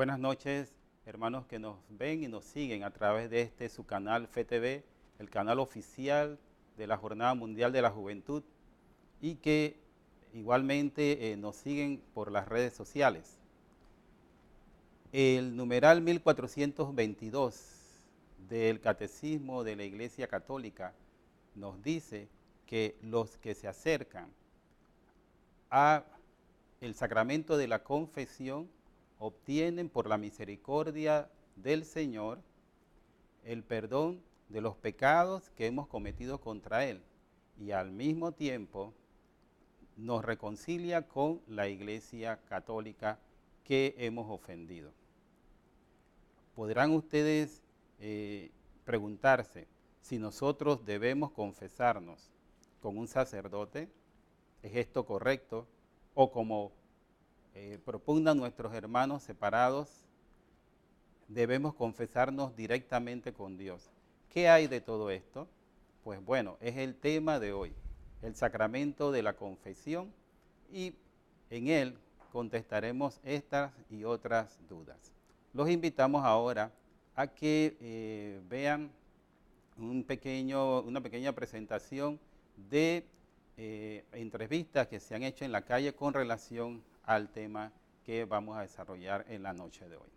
Buenas noches, hermanos que nos ven y nos siguen a través de su canal FETV, el canal oficial de la Jornada Mundial de la Juventud, y que igualmente nos siguen por las redes sociales. El numeral 1422 del Catecismo de la Iglesia Católica nos dice que los que se acercan a el sacramento de la confesión obtienen por la misericordia del Señor el perdón de los pecados que hemos cometido contra Él y al mismo tiempo nos reconcilia con la Iglesia Católica que hemos ofendido. Podrán ustedes preguntarse si nosotros debemos confesarnos con un sacerdote, ¿es esto correcto? O como propugnan nuestros hermanos separados, debemos confesarnos directamente con Dios. ¿Qué hay de todo esto? Pues bueno, es el tema de hoy, el sacramento de la confesión, y en él contestaremos estas y otras dudas. Los invitamos ahora a que vean una pequeña presentación de entrevistas que se han hecho en la calle con relación al tema que vamos a desarrollar en la noche de hoy.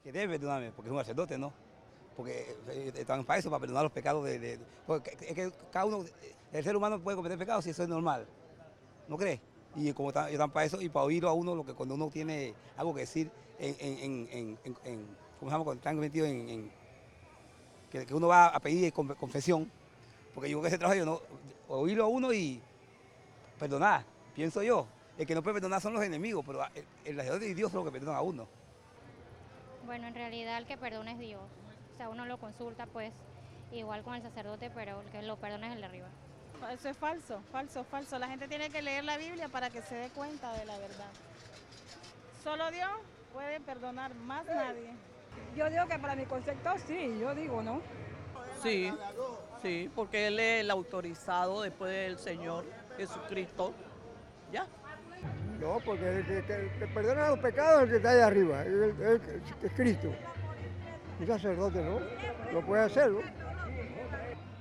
Que debe perdonarme, porque es un sacerdote, ¿no? Porque están para eso, para perdonar los pecados porque es que cada uno, el ser humano puede cometer pecados si eso es normal, ¿no crees? Y como están para eso y para oírlo a uno, lo que cuando uno tiene algo que decir ¿cómo se llama? Cuando están metidos que uno va a pedir confesión, porque yo creo que ese trabajo no, oírlo a uno y perdonar, pienso yo. El que no puede perdonar son los enemigos, pero el sacerdote y Dios es lo que perdona a uno. Bueno, en realidad el que perdona es Dios. O sea, uno lo consulta pues igual con el sacerdote, pero el que lo perdona es el de arriba. Eso es falso, falso, falso. La gente tiene que leer la Biblia para que se dé cuenta de la verdad. Solo Dios puede perdonar, más nadie. Yo digo que para mi concepto sí, yo digo, ¿no? Sí, sí, porque Él es el autorizado después del Señor Jesucristo. ¿Ya? No, porque el que perdona los pecados es el que está ahí arriba, es Cristo. El sacerdote no puede hacerlo.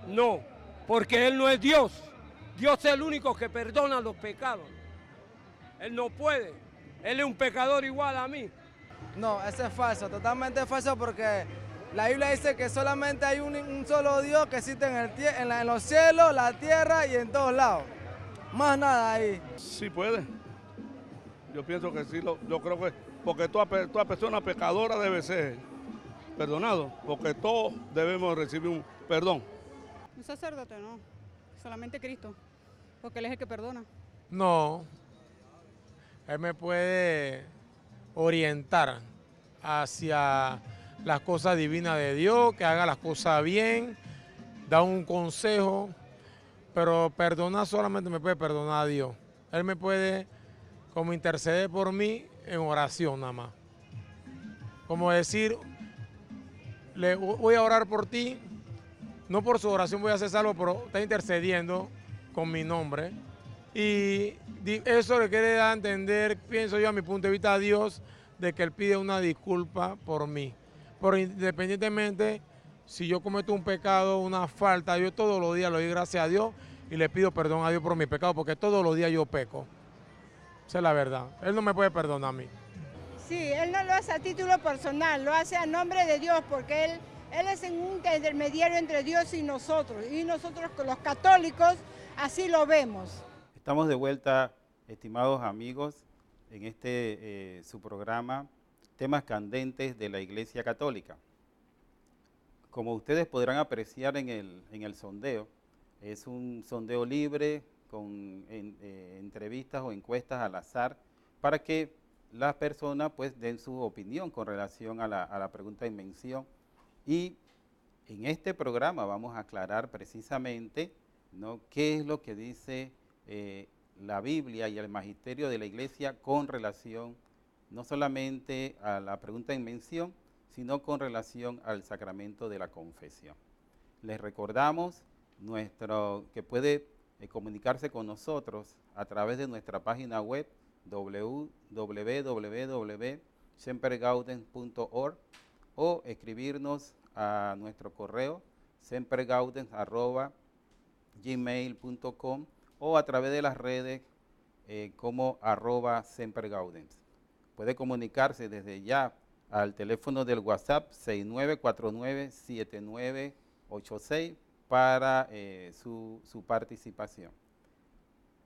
No, porque Él no es Dios. Dios es el único que perdona los pecados. Él no puede. Él es un pecador igual a mí. No, eso es falso, totalmente falso, porque la Biblia dice que solamente hay un solo Dios que existe en los cielos, la tierra y en todos lados. Más nada ahí. Sí puede. Yo pienso que sí, yo creo que porque toda persona pecadora debe ser perdonado, porque todos debemos recibir un perdón. Un sacerdote no, solamente Cristo, porque Él es el que perdona. No, Él me puede orientar hacia las cosas divinas de Dios, que haga las cosas bien, da un consejo, pero perdonar solamente me puede perdonar a Dios. Él me puede como interceder por mí en oración nada más. Como decir, voy a orar por ti, no por su oración voy a hacer salvo, pero está intercediendo con mi nombre. Y eso le quiere dar a entender, pienso yo a mi punto de vista, a Dios, de que Él pide una disculpa por mí. Pero independientemente, si yo cometo un pecado, una falta, yo todos los días le doy gracias a Dios y le pido perdón a Dios por mi pecado, porque todos los días yo peco. Esa es la verdad. Él no me puede perdonar a mí. Sí, Él no lo hace a título personal, lo hace a nombre de Dios, porque Él es un intermediario entre Dios y nosotros los católicos así lo vemos. Estamos de vuelta, estimados amigos, en su programa, Temas Candentes de la Iglesia Católica. Como ustedes podrán apreciar en el sondeo, es un sondeo libre con entrevistas o encuestas al azar para que las personas pues den su opinión con relación a la pregunta en mención. Y en este programa vamos a aclarar precisamente, ¿no?, qué es lo que dice la Biblia y el magisterio de la Iglesia con relación no solamente a la pregunta en mención, sino con relación al sacramento de la confesión. Les recordamos que puede comunicarse con nosotros a través de nuestra página web www.fetv.org sempergaudens.org o escribirnos a nuestro correo sempergaudens@gmail.com o a través de las redes como @sempergaudens. Puede comunicarse desde ya al teléfono del WhatsApp 6949-7986 para su participación.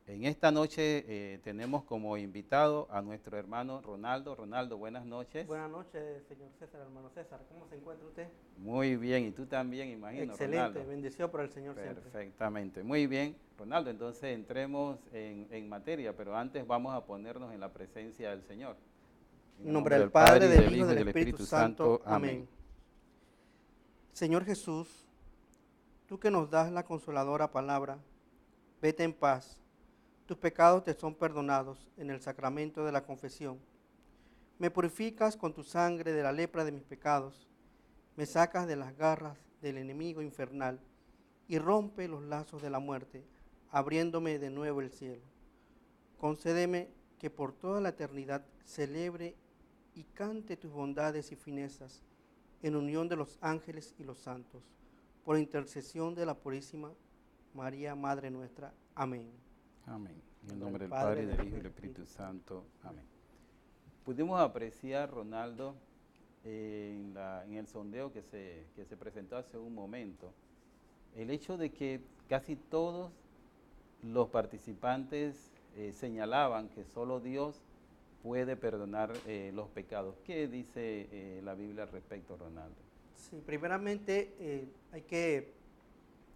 En esta noche tenemos como invitado a nuestro hermano Ronaldo. Ronaldo, buenas noches. Buenas noches, señor César, hermano César. ¿Cómo se encuentra usted? Muy bien, y tú también, imagino, excelente, Ronaldo. bendecido por el Señor siempre. Perfectamente, muy bien. Ronaldo, entonces entremos en materia, pero antes vamos a ponernos en la presencia del Señor. En nombre del Padre, del Hijo y del Espíritu Santo. Amén. Señor Jesús, tú que nos das la consoladora palabra, vete en paz. Tus pecados te son perdonados en el sacramento de la confesión. Me purificas con tu sangre de la lepra de mis pecados. Me sacas de las garras del enemigo infernal y rompe los lazos de la muerte, abriéndome de nuevo el cielo. Concédeme que por toda la eternidad celebre y cante tus bondades y finezas en unión de los ángeles y los santos, por intercesión de la Purísima María, Madre nuestra. Amén. Amén. En el nombre del Padre, del Hijo y del Espíritu Santo. Amén. Pudimos apreciar, Ronaldo, en el sondeo que se presentó hace un momento, el hecho de que casi todos los participantes señalaban que solo Dios puede perdonar los pecados. ¿Qué dice la Biblia al respecto, Ronaldo? Sí, primeramente hay que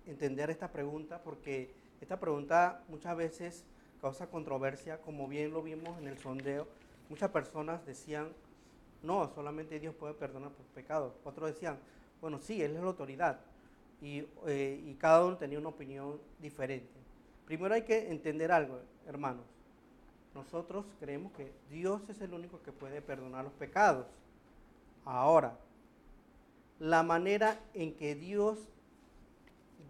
entender esta pregunta porque esta pregunta muchas veces causa controversia, como bien lo vimos en el sondeo. Muchas personas decían, no, solamente Dios puede perdonar por pecados. Otros decían, bueno, sí, Él es la autoridad. Y cada uno tenía una opinión diferente. Primero hay que entender algo, hermanos. Nosotros creemos que Dios es el único que puede perdonar los pecados. Ahora, la manera en que Dios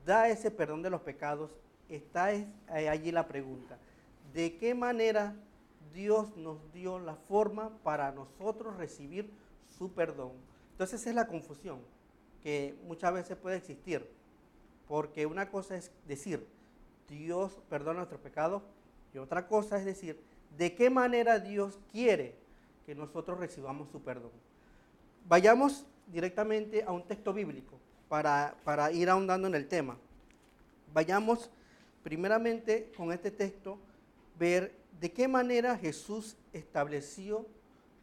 da ese perdón de los pecados, está allí la pregunta. ¿De qué manera Dios nos dio la forma para nosotros recibir su perdón? Entonces esa es la confusión que muchas veces puede existir. Porque una cosa es decir, Dios perdona nuestros pecados, y otra cosa es decir, ¿de qué manera Dios quiere que nosotros recibamos su perdón? Vayamos directamente a un texto bíblico para ir ahondando en el tema. Vayamos primeramente con este texto, ver de qué manera Jesús estableció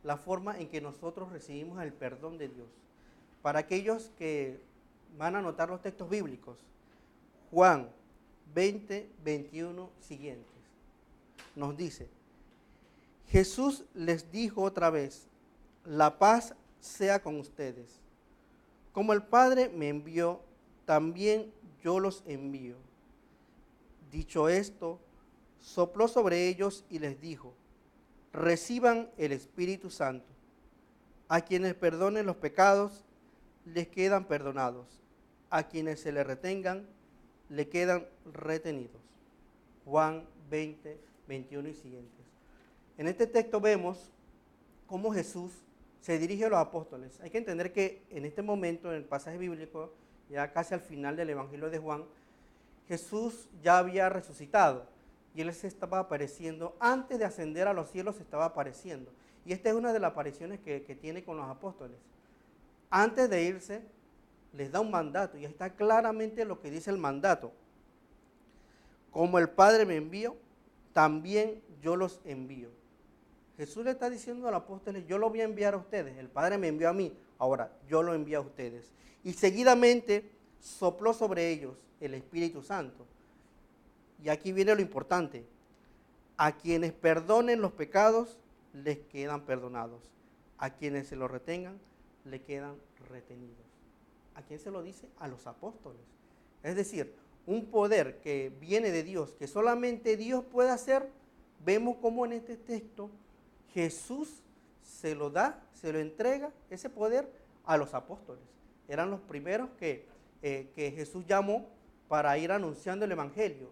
la forma en que nosotros recibimos el perdón de Dios. Para aquellos que van a anotar los textos bíblicos, Juan 20, 21 siguientes, nos dice, Jesús les dijo otra vez, la paz sea con ustedes. Como el Padre me envió, también yo los envío. Dicho esto, sopló sobre ellos y les dijo, reciban el Espíritu Santo. A quienes perdonen los pecados, les quedan perdonados. A quienes se les retengan, le quedan retenidos. Juan 20, 21 y siguientes. En este texto vemos cómo Jesús se dirige a los apóstoles. Hay que entender que en este momento, en el pasaje bíblico, ya casi al final del Evangelio de Juan, Jesús ya había resucitado y Él se estaba apareciendo, antes de ascender a los cielos se estaba apareciendo. Y esta es una de las apariciones que tiene con los apóstoles. Antes de irse, les da un mandato y ahí está claramente lo que dice el mandato. Como el Padre me envió, también yo los envío. Jesús le está diciendo a los apóstoles, yo lo voy a enviar a ustedes, el Padre me envió a mí, ahora yo lo envío a ustedes. Y seguidamente sopló sobre ellos el Espíritu Santo. Y aquí viene lo importante, a quienes perdonen los pecados, les quedan perdonados. A quienes se los retengan, le quedan retenidos. ¿A quién se lo dice? A los apóstoles. Es decir, un poder que viene de Dios, que solamente Dios puede hacer. Vemos cómo en este texto Jesús se lo da, se lo entrega, ese poder a los apóstoles. Eran los primeros que Jesús llamó para ir anunciando el Evangelio.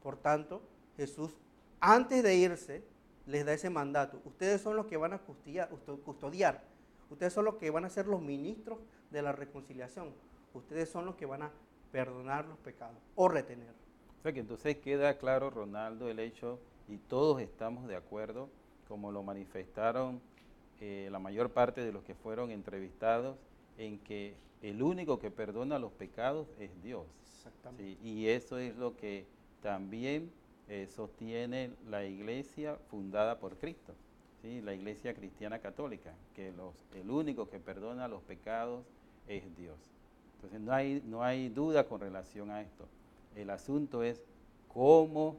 Por tanto, Jesús, antes de irse, les da ese mandato. Ustedes son los que van a custodiar. Ustedes son los que van a ser los ministros de la reconciliación. Ustedes son los que van a perdonar los pecados o retener. O sea que entonces queda claro, Ronaldo, el hecho, y todos estamos de acuerdo, como lo manifestaron la mayor parte de los que fueron entrevistados, en que el único que perdona los pecados es Dios. Exactamente. ¿Sí? Y eso es lo que también sostiene la iglesia fundada por Cristo, ¿sí? La iglesia cristiana católica, que el único que perdona los pecados es Dios. Entonces no hay duda con relación a esto. El asunto es cómo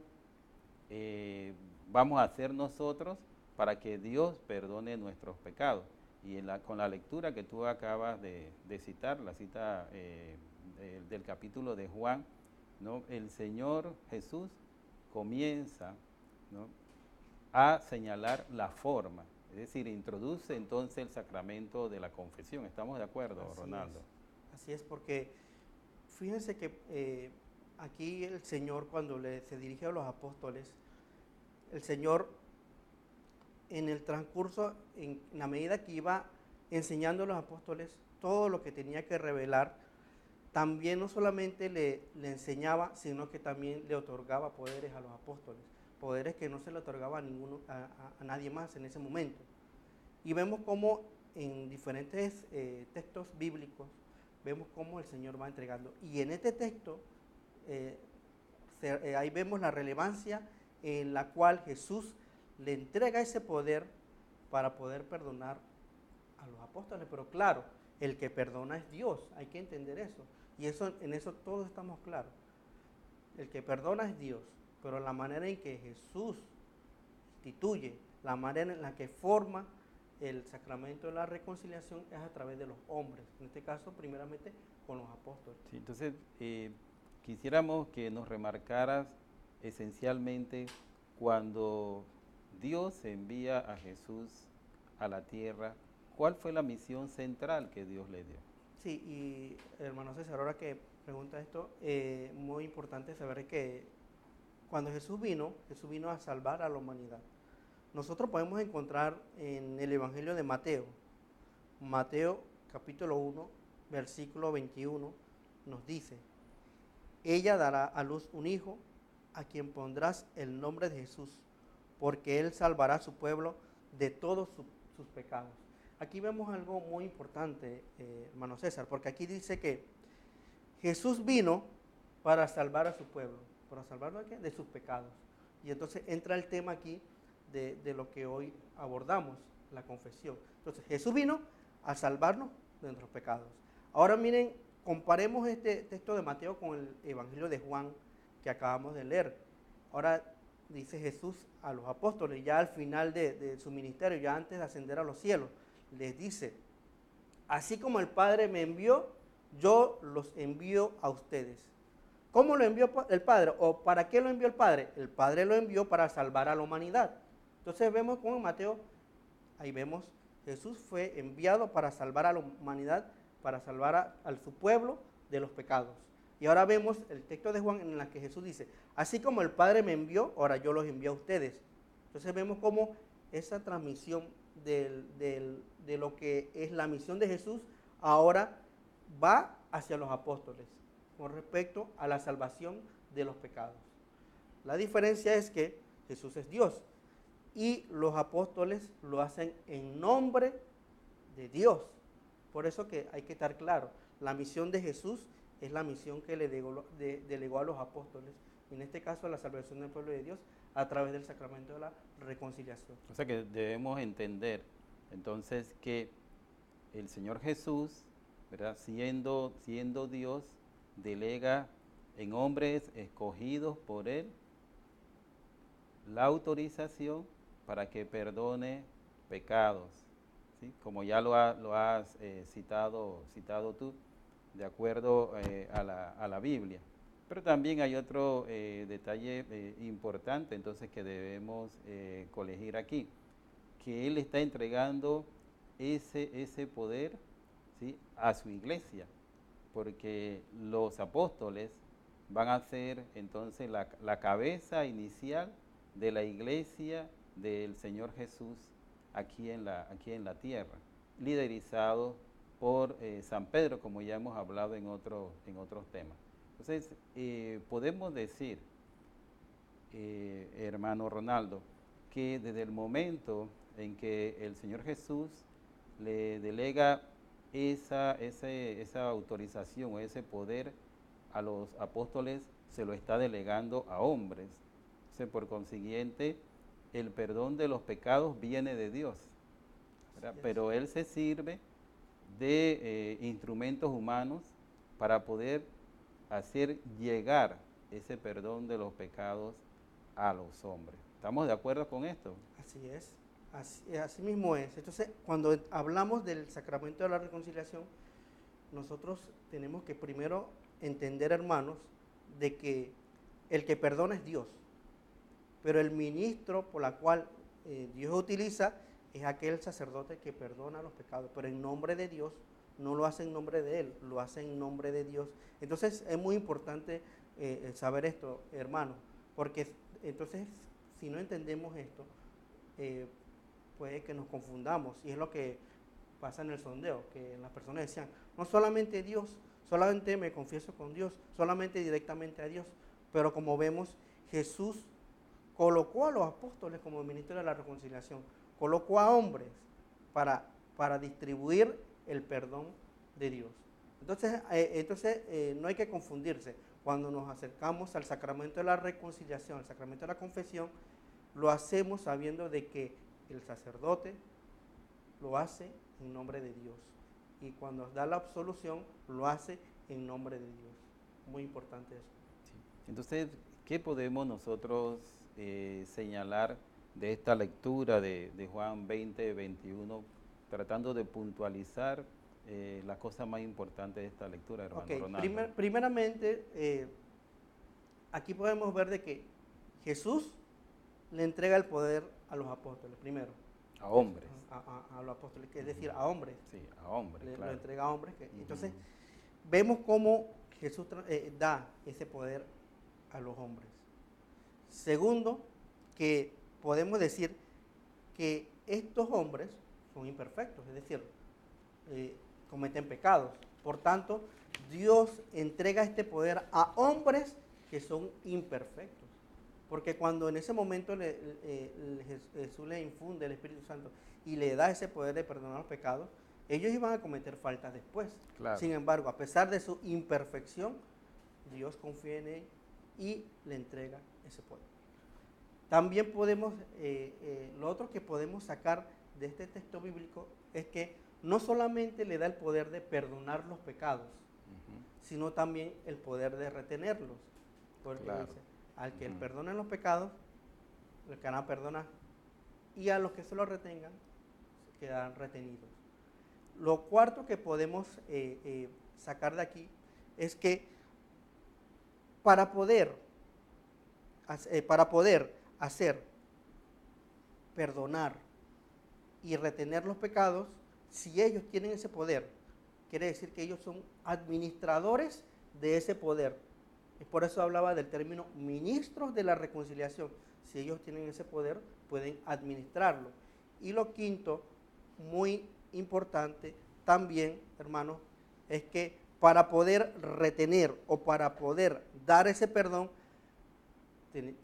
vamos a hacer nosotros para que Dios perdone nuestros pecados. Y con la lectura que tú acabas de citar, la cita del capítulo de Juan, ¿no? El Señor Jesús comienza, ¿no?, a señalar la forma, es decir, introduce entonces el sacramento de la confesión. ¿Estamos de acuerdo, Ronaldo? Así es, porque fíjense que aquí el Señor, cuando se dirige a los apóstoles, el Señor en el transcurso, en la medida que iba enseñando a los apóstoles todo lo que tenía que revelar, también no solamente le enseñaba, sino que también le otorgaba poderes a los apóstoles, poderes que no se le otorgaba a nadie más en ese momento. Y vemos cómo en diferentes textos bíblicos, vemos cómo el Señor va entregando. Y en este texto, ahí vemos la relevancia en la cual Jesús le entrega ese poder para poder perdonar a los apóstoles. Pero claro, el que perdona es Dios, hay que entender eso. Y en eso todos estamos claros. El que perdona es Dios, pero la manera en que Jesús instituye, la manera en la que forma el sacramento de la reconciliación es a través de los hombres, en este caso primeramente con los apóstoles. Sí, entonces quisiéramos que nos remarcaras esencialmente cuando Dios envía a Jesús a la tierra, ¿cuál fue la misión central que Dios le dio? Sí, y hermano César, ahora que pregunta esto, muy importante saber que cuando Jesús vino a salvar a la humanidad. Nosotros podemos encontrar en el Evangelio de Mateo, capítulo 1, versículo 21, nos dice: ella dará a luz un hijo, a quien pondrás el nombre de Jesús, porque él salvará a su pueblo de todos sus pecados. Aquí vemos algo muy importante, hermano César, porque aquí dice que Jesús vino para salvar a su pueblo. ¿Para salvarlo de qué? De sus pecados. Y entonces entra el tema aquí de lo que hoy abordamos, la confesión. Entonces Jesús vino a salvarnos de nuestros pecados. Ahora miren, comparemos este texto de Mateo con el Evangelio de Juan que acabamos de leer. Ahora dice Jesús a los apóstoles, ya al final de su ministerio, ya antes de ascender a los cielos, les dice: así como el Padre me envió, yo los envío a ustedes. ¿Cómo lo envió el Padre? ¿O para qué lo envió el Padre? El Padre lo envió para salvar a la humanidad. Entonces vemos como en Mateo, ahí vemos, Jesús fue enviado para salvar a la humanidad, para salvar a su pueblo de los pecados. Y ahora vemos el texto de Juan en el que Jesús dice: así como el Padre me envió, ahora yo los envío a ustedes. Entonces vemos cómo esa transmisión de lo que es la misión de Jesús ahora va hacia los apóstoles con respecto a la salvación de los pecados. La diferencia es que Jesús es Dios y los apóstoles lo hacen en nombre de Dios. Por eso que hay que estar claro, la misión de Jesús es la misión que le delegó a los apóstoles, en este caso la salvación del pueblo de Dios a través del sacramento de la reconciliación. O sea que debemos entender entonces que el Señor Jesús, ¿verdad?, siendo Dios, delega en hombres escogidos por Él la autorización para que perdone pecados, ¿sí? Como ya lo has citado tú, de acuerdo a la Biblia. Pero también hay otro detalle importante entonces que debemos colegir aquí, que Él está entregando ese poder, ¿sí?, a su iglesia, porque los apóstoles van a ser entonces la cabeza inicial de la iglesia del Señor Jesús aquí en la tierra, liderizado por San Pedro, como ya hemos hablado en otros temas. Entonces, podemos decir, hermano Ronaldo, que desde el momento en que el Señor Jesús le delega esa autorización o ese poder a los apóstoles, se lo está delegando a hombres. Entonces, por consiguiente, el perdón de los pecados viene de Dios, ¿verdad? Pero Él se sirve de instrumentos humanos para poder hacer llegar ese perdón de los pecados a los hombres. ¿Estamos de acuerdo con esto? Así es, así mismo es. Entonces, cuando hablamos del sacramento de la reconciliación, nosotros tenemos que primero entender, hermanos, de que el que perdona es Dios, pero el ministro por la cual Dios utiliza es aquel sacerdote que perdona los pecados, pero en nombre de Dios, no lo hace en nombre de él, lo hace en nombre de Dios. Entonces es muy importante saber esto, hermanos, porque entonces si no entendemos esto, puede que nos confundamos, y es lo que pasa en el sondeo, que las personas decían, no solamente Dios, solamente me confieso con Dios, solamente directamente a Dios, pero como vemos, Jesús colocó a los apóstoles como ministros de la reconciliación, colocó a hombres para distribuir el perdón de Dios. Entonces no hay que confundirse. Cuando nos acercamos al sacramento de la reconciliación, al sacramento de la confesión, lo hacemos sabiendo de que el sacerdote lo hace en nombre de Dios. Y cuando da la absolución, lo hace en nombre de Dios. Muy importante eso. Sí. Entonces, ¿qué podemos nosotros señalar de esta lectura de Juan 20, 21, tratando de puntualizar la cosa más importante de esta lectura, hermano Ronaldo? Primeramente, aquí podemos ver de que Jesús le entrega el poder a los apóstoles, primero. A hombres. A los apóstoles, es decir, a hombres. Sí, a hombres, Lo claro. entrega a hombres. Entonces, vemos cómo Jesús da ese poder a los hombres. Segundo, que podemos decir que estos hombres son imperfectos, es decir, cometen pecados. Por tanto, Dios entrega este poder a hombres que son imperfectos. Porque cuando en ese momento Jesús le infunde el Espíritu Santo y le da ese poder de perdonar los pecados, ellos iban a cometer faltas después. Claro. Sin embargo, a pesar de su imperfección, Dios confía en él y le entrega ese poder. También podemos, lo otro que podemos sacar de este texto bíblico es que no solamente le da el poder de perdonar los pecados, sino también el poder de retenerlos. Porque Claro. dice, al que él perdone los pecados, le quedarán perdonar, y a los que se los retengan, quedarán retenidos. Lo cuarto que podemos sacar de aquí es que para poder hacer, perdonar y retener los pecados, si ellos tienen ese poder, quiere decir que ellos son administradores de ese poder. Y por eso hablaba del término ministros de la reconciliación. Si ellos tienen ese poder, pueden administrarlo. Y lo quinto, muy importante también, hermanos, es que para poder retener o para poder dar ese perdón,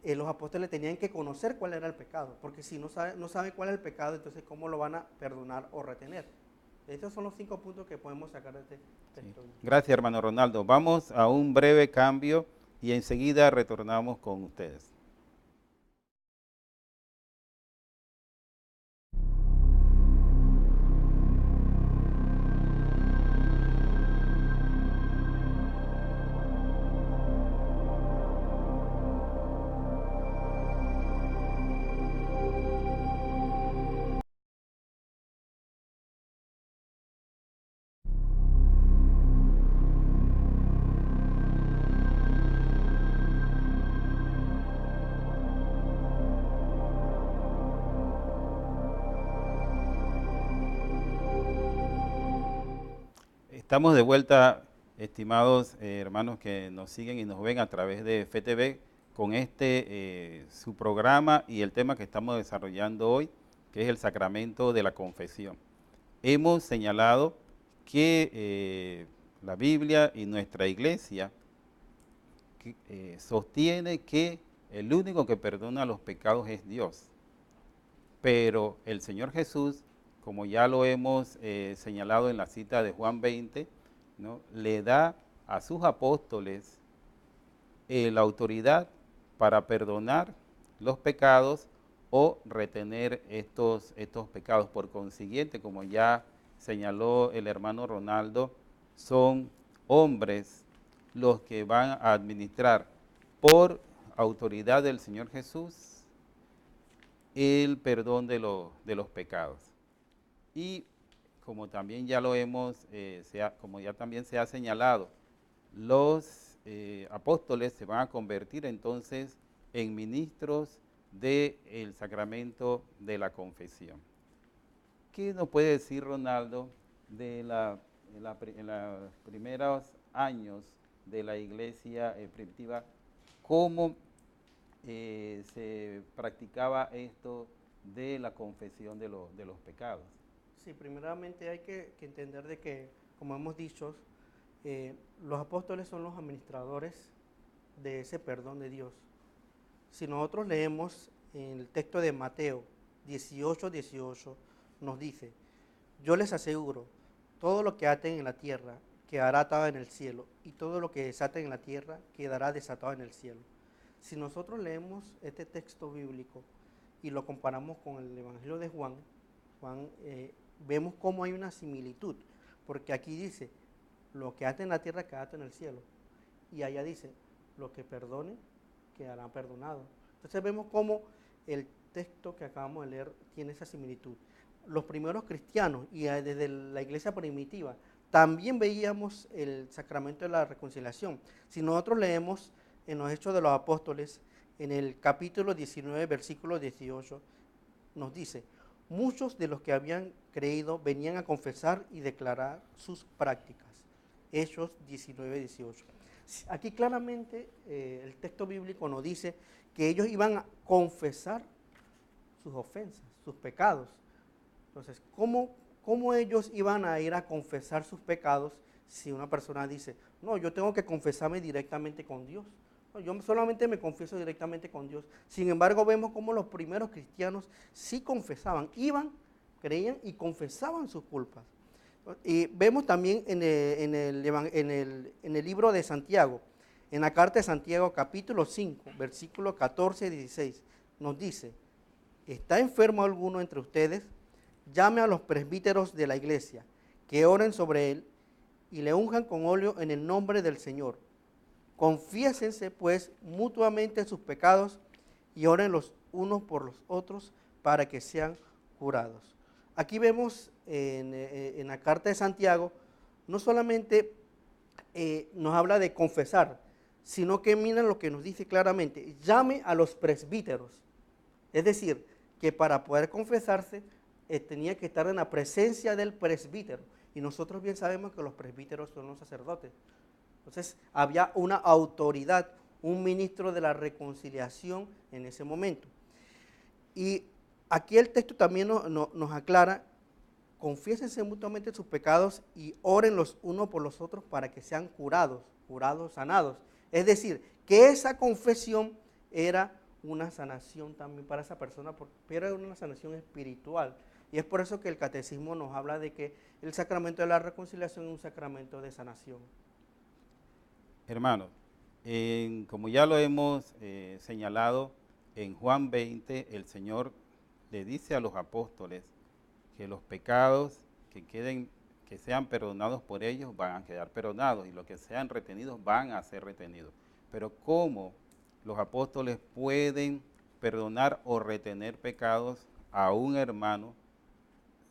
los apóstoles tenían que conocer cuál era el pecado, porque si no saben cuál es el pecado, entonces ¿cómo lo van a perdonar o retener? Estos son los 5 puntos que podemos sacar de este texto. Sí. Gracias, hermano Ronaldo. Vamos a un breve cambio y enseguida retornamos con ustedes. Estamos de vuelta, estimados hermanos que nos siguen y nos ven a través de FTV, con su programa y el tema que estamos desarrollando hoy, que es el sacramento de la confesión. Hemos señalado que la Biblia y nuestra iglesia sostiene que el único que perdona los pecados es Dios. Pero el Señor Jesús, como ya lo hemos señalado en la cita de Juan 20, ¿no?, le da a sus apóstoles la autoridad para perdonar los pecados o retener estos pecados. Por consiguiente, como ya señaló el hermano Ronaldo, son hombres los que van a administrar por autoridad del Señor Jesús el perdón de los pecados. Y como también ya lo hemos, como ya también se ha señalado, los apóstoles se van a convertir entonces en ministros del sacramento de la confesión. ¿Qué nos puede decir Ronaldo de en los primeros años de la iglesia primitiva, cómo se practicaba esto de la confesión de los pecados? Sí, primeramente hay que entender de que, como hemos dicho, los apóstoles son los administradores de ese perdón de Dios. Si nosotros leemos en el texto de Mateo 18:18, nos dice: yo les aseguro, todo lo que aten en la tierra quedará atado en el cielo, y todo lo que desaten en la tierra quedará desatado en el cielo. Si nosotros leemos este texto bíblico y lo comparamos con el Evangelio de Juan, vemos cómo hay una similitud, porque aquí dice: lo que aten en la tierra quedará atado en el cielo, y allá dice: lo que perdone quedarán perdonados. Entonces vemos cómo el texto que acabamos de leer tiene esa similitud. Los primeros cristianos y desde la iglesia primitiva también veíamos el sacramento de la reconciliación. Si nosotros leemos en los Hechos de los Apóstoles, en el capítulo 19, versículo 18, nos dice: muchos de los que habían creído venían a confesar y declarar sus prácticas. Hechos 19, 18. Aquí claramente el texto bíblico nos dice que ellos iban a confesar sus ofensas, sus pecados. Entonces, ¿cómo ellos iban a ir a confesar sus pecados si una persona dice: no, yo tengo que confesarme directamente con Dios? No, yo solamente me confieso directamente con Dios. Sin embargo, vemos cómo los primeros cristianos sí confesaban, iban, creían y confesaban sus culpas. Y vemos también en el libro de Santiago, en la carta de Santiago, capítulo 5, versículos 14 y 16, nos dice: ¿está enfermo alguno entre ustedes? Llame a los presbíteros de la iglesia, que oren sobre él y le unjan con óleo en el nombre del Señor. Confiésense pues mutuamente sus pecados y oren los unos por los otros para que sean curados. Aquí vemos en la carta de Santiago, no solamente nos habla de confesar, sino que miren lo que nos dice claramente: llame a los presbíteros. Es decir, que para poder confesarse tenía que estar en la presencia del presbítero. Y nosotros bien sabemos que los presbíteros son los sacerdotes. Entonces había una autoridad, un ministro de la reconciliación en ese momento. Y aquí el texto también nos aclara: confiésense mutuamente sus pecados y oren los unos por los otros para que sean curados, sanados. Es decir, que esa confesión era una sanación también para esa persona, pero era una sanación espiritual. Y es por eso que el catecismo nos habla de que el sacramento de la reconciliación es un sacramento de sanación. Hermanos, como ya lo hemos señalado, en Juan 20 el Señor le dice a los apóstoles que los pecados que sean perdonados por ellos van a quedar perdonados, y los que sean retenidos van a ser retenidos. Pero ¿cómo los apóstoles pueden perdonar o retener pecados a un hermano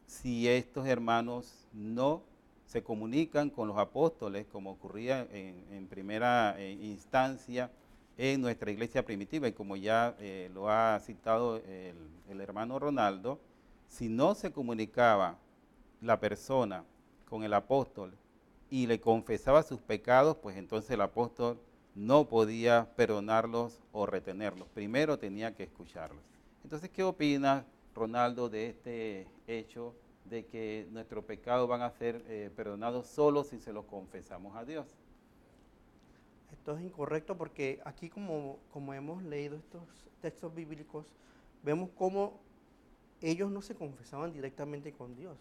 si estos hermanos no se comunican con los apóstoles, como ocurría en primera instancia en nuestra iglesia primitiva? Y como ya lo ha citado el hermano Ronaldo, si no se comunicaba la persona con el apóstol y le confesaba sus pecados, pues entonces el apóstol no podía perdonarlos o retenerlos. Primero tenía que escucharlos. Entonces, ¿qué opina Ronaldo de este hecho de que nuestros pecados van a ser perdonados solo si se los confesamos a Dios? Esto es incorrecto porque aquí como hemos leído estos textos bíblicos, vemos cómo ellos no se confesaban directamente con Dios.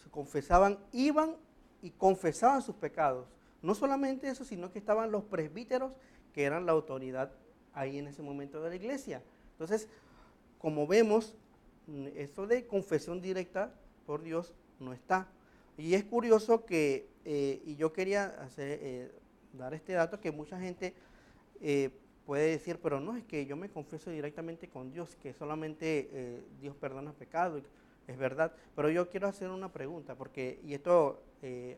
Se confesaban, iban y confesaban sus pecados. No solamente eso, sino que estaban los presbíteros, que eran la autoridad ahí en ese momento de la iglesia. Entonces, como vemos, esto de confesión directa por Dios no está. Y es curioso que, y yo quería dar este dato, que mucha gente puede decir, pero no, es que yo me confieso directamente con Dios, que solamente Dios perdona pecados, es verdad. Pero yo quiero hacer una pregunta, porque, y esto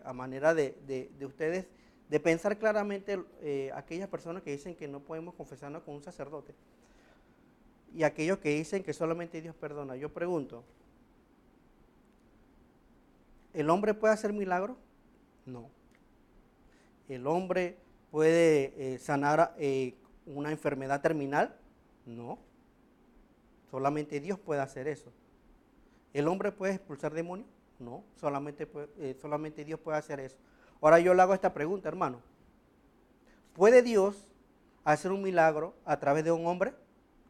a manera de ustedes, de pensar claramente aquellas personas que dicen que no podemos confesarnos con un sacerdote, y aquellos que dicen que solamente Dios perdona. Yo pregunto, ¿el hombre puede hacer milagros? No. ¿El hombre puede sanar una enfermedad terminal? No. Solamente Dios puede hacer eso. ¿El hombre puede expulsar demonios? No. Solamente Dios puede hacer eso. Ahora yo le hago esta pregunta, hermano. ¿Puede Dios hacer un milagro a través de un hombre?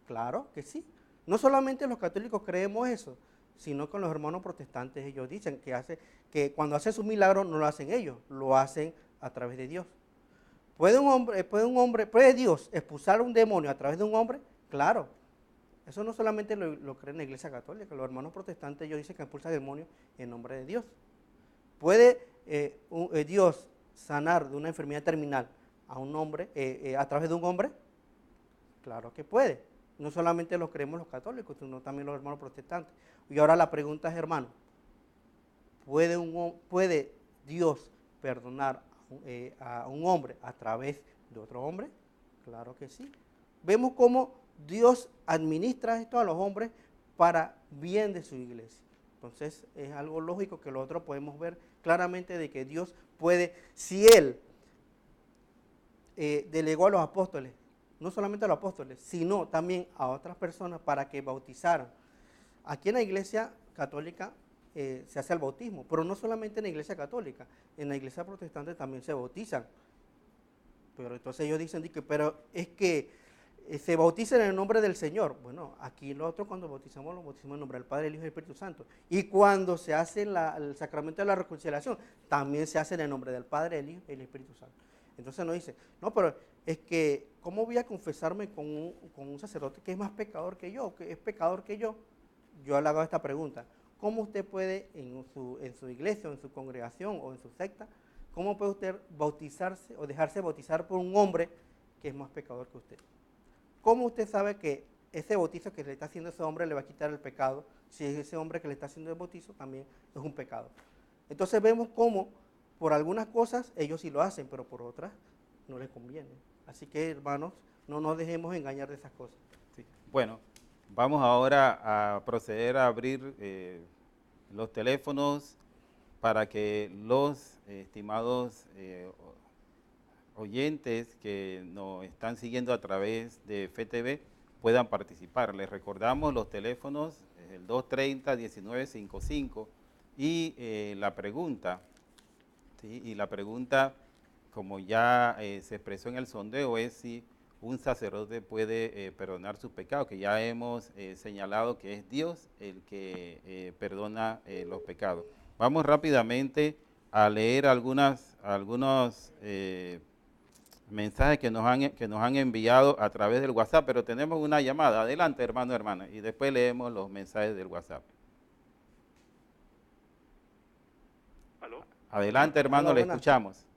Claro que sí. No solamente los católicos creemos eso, sino que los hermanos protestantes ellos dicen que cuando hacen sus milagros no lo hacen ellos, lo hacen a través de Dios. ¿Puede Dios expulsar un demonio a través de un hombre? Claro. Eso no solamente lo creen en la Iglesia Católica, los hermanos protestantes ellos dicen que expulsa demonios en nombre de Dios. ¿Puede Dios sanar de una enfermedad terminal a un hombre, a través de un hombre? Claro que puede. No solamente lo creemos los católicos, sino también los hermanos protestantes. Y ahora la pregunta es, hermano, ¿puede Dios perdonar a un hombre a través de otro hombre? Claro que sí. Vemos cómo Dios administra esto a los hombres para bien de su iglesia. Entonces es algo lógico que nosotros podemos ver claramente de que Dios puede, si Él delegó a los apóstoles, no solamente a los apóstoles, sino también a otras personas para que bautizaran. Aquí en la Iglesia Católica se hace el bautismo, pero no solamente en la Iglesia Católica, en la Iglesia Protestante también se bautizan. Pero entonces ellos dicen pero es que se bautizan en el nombre del Señor. Bueno, aquí nosotros cuando bautizamos, lo bautizamos en nombre del Padre, el Hijo y el Espíritu Santo. Y cuando se hace el sacramento de la reconciliación, también se hace en el nombre del Padre, el Hijo y el Espíritu Santo. Entonces nos dice, no, pero es que, ¿cómo voy a confesarme con un sacerdote que es más pecador que yo, que es pecador que yo? Yo le hago esta pregunta, ¿cómo usted puede en su iglesia, o en su congregación, o en su secta, cómo puede usted bautizarse o dejarse bautizar por un hombre que es más pecador que usted? ¿Cómo usted sabe que ese bautizo que le está haciendo ese hombre le va a quitar el pecado, si es ese hombre que le está haciendo el bautizo también es un pecado? Entonces vemos cómo por algunas cosas ellos sí lo hacen, pero por otras no les conviene. Así que, hermanos, no nos dejemos engañar de esas cosas. Sí. Bueno, vamos ahora a proceder a abrir los teléfonos para que los estimados oyentes que nos están siguiendo a través de FETV puedan participar. Les recordamos los teléfonos, el 230-1955 y la pregunta, ¿sí? Y la pregunta, como ya se expresó en el sondeo, es si un sacerdote puede perdonar sus pecados, que ya hemos señalado que es Dios el que perdona los pecados. Vamos rápidamente a leer algunos mensajes que nos han enviado a través del WhatsApp, pero tenemos una llamada. Adelante, hermano, hermana, y después leemos los mensajes del WhatsApp. ¿Aló? Adelante, hermano, le escuchamos.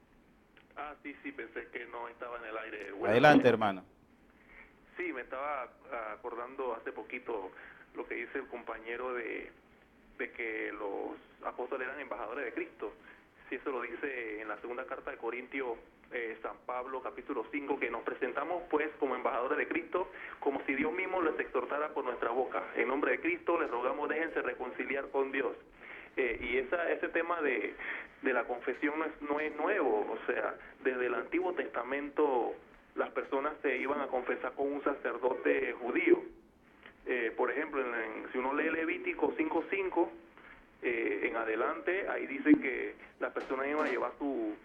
Ah, sí, pensé que no estaba en el aire. Bueno, adelante, hermano. Sí, me estaba acordando hace poquito lo que dice el compañero de que los apóstoles eran embajadores de Cristo. Sí, eso lo dice en la segunda carta de Corintios, San Pablo, capítulo 5, que nos presentamos pues como embajadores de Cristo, como si Dios mismo les exhortara por nuestra boca. En nombre de Cristo les rogamos, déjense reconciliar con Dios. Y ese tema de la confesión no es nuevo, o sea, desde el Antiguo Testamento las personas se iban a confesar con un sacerdote judío. Por ejemplo, si uno lee Levítico 5:5, en adelante, ahí dice que las personas iban a llevar su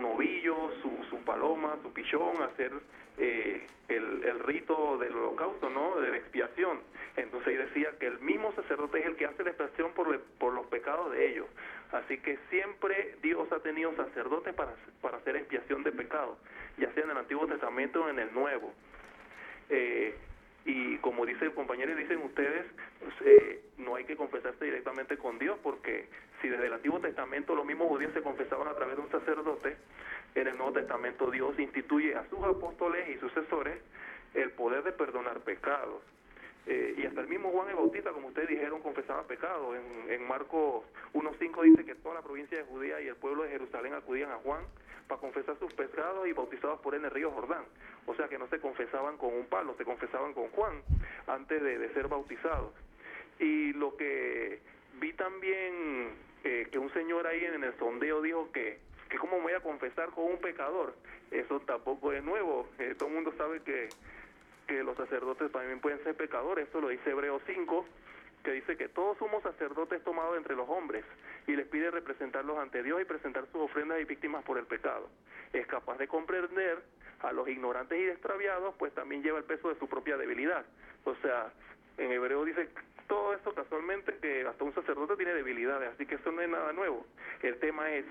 novillo, su paloma, su pichón, a hacer el rito del holocausto, ¿no?, de la expiación. Entonces ahí decía que el mismo sacerdote es el que hace la expiación por los pecados de ellos. Así que siempre Dios ha tenido sacerdotes para hacer expiación de pecados, ya sea en el Antiguo Testamento o en el Nuevo. Y como dice el compañero y dicen ustedes, no hay que confesarse directamente con Dios, porque si desde el Antiguo Testamento los mismos judíos se confesaban a través de un sacerdote, en el Nuevo Testamento Dios instituye a sus apóstoles y sucesores el poder de perdonar pecados. Y hasta el mismo Juan el Bautista, como ustedes dijeron, confesaba pecados. En Marcos 1:5 dice que toda la provincia de Judea y el pueblo de Jerusalén acudían a Juan para confesar sus pecados y bautizados por él en el río Jordán. O sea que no se confesaban con un palo, se confesaban con Juan antes de ser bautizados. Y lo que vi también, que un señor ahí en el sondeo dijo que cómo me voy a confesar con un pecador. Eso tampoco es nuevo. Todo el mundo sabe que los sacerdotes también pueden ser pecadores. Eso lo dice Hebreos 5, que dice que todos somos sacerdotes tomados entre los hombres, y les pide representarlos ante Dios y presentar sus ofrendas y víctimas por el pecado. Es capaz de comprender a los ignorantes y extraviados, pues también lleva el peso de su propia debilidad. O sea, en Hebreo dice todo esto casualmente, que hasta un sacerdote tiene debilidades, así que eso no es nada nuevo. El tema es,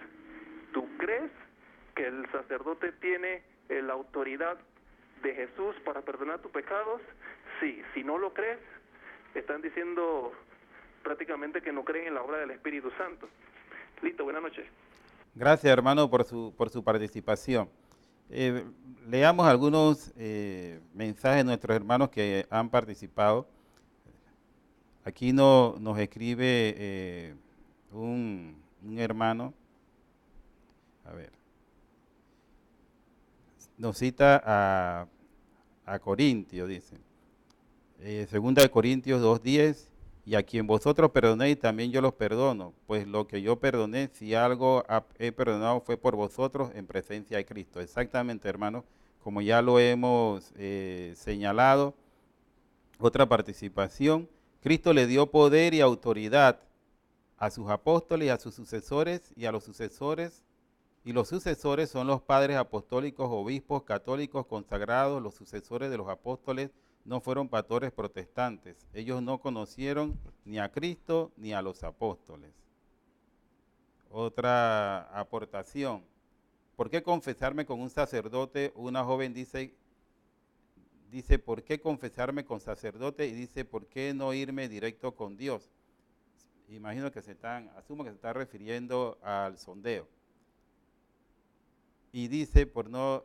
¿tú crees que el sacerdote tiene la autoridad de Jesús para perdonar tus pecados? Sí. Si no lo crees, están diciendo prácticamente que no creen en la obra del Espíritu Santo. Listo, buenas noches. Gracias, hermano, por su participación. Leamos algunos mensajes de nuestros hermanos que han participado. Aquí nos escribe un hermano. A ver. Nos cita a Corintios, dice. Segunda de Corintios 2:10, y a quien vosotros perdonéis, también yo los perdono, pues lo que yo perdoné, si algo he perdonado, fue por vosotros en presencia de Cristo. Exactamente, hermano, como ya lo hemos señalado. Otra participación, Cristo le dio poder y autoridad a sus apóstoles y a sus sucesores, y a los sucesores, y los sucesores son los padres apostólicos, obispos, católicos, consagrados. Los sucesores de los apóstoles no fueron pastores protestantes. Ellos no conocieron ni a Cristo ni a los apóstoles. Otra aportación. ¿Por qué confesarme con un sacerdote? Una joven dice, ¿por qué confesarme con sacerdote? Y dice, ¿por qué no irme directo con Dios? Imagino que asumo que se está refiriendo al sondeo. Y dice, por no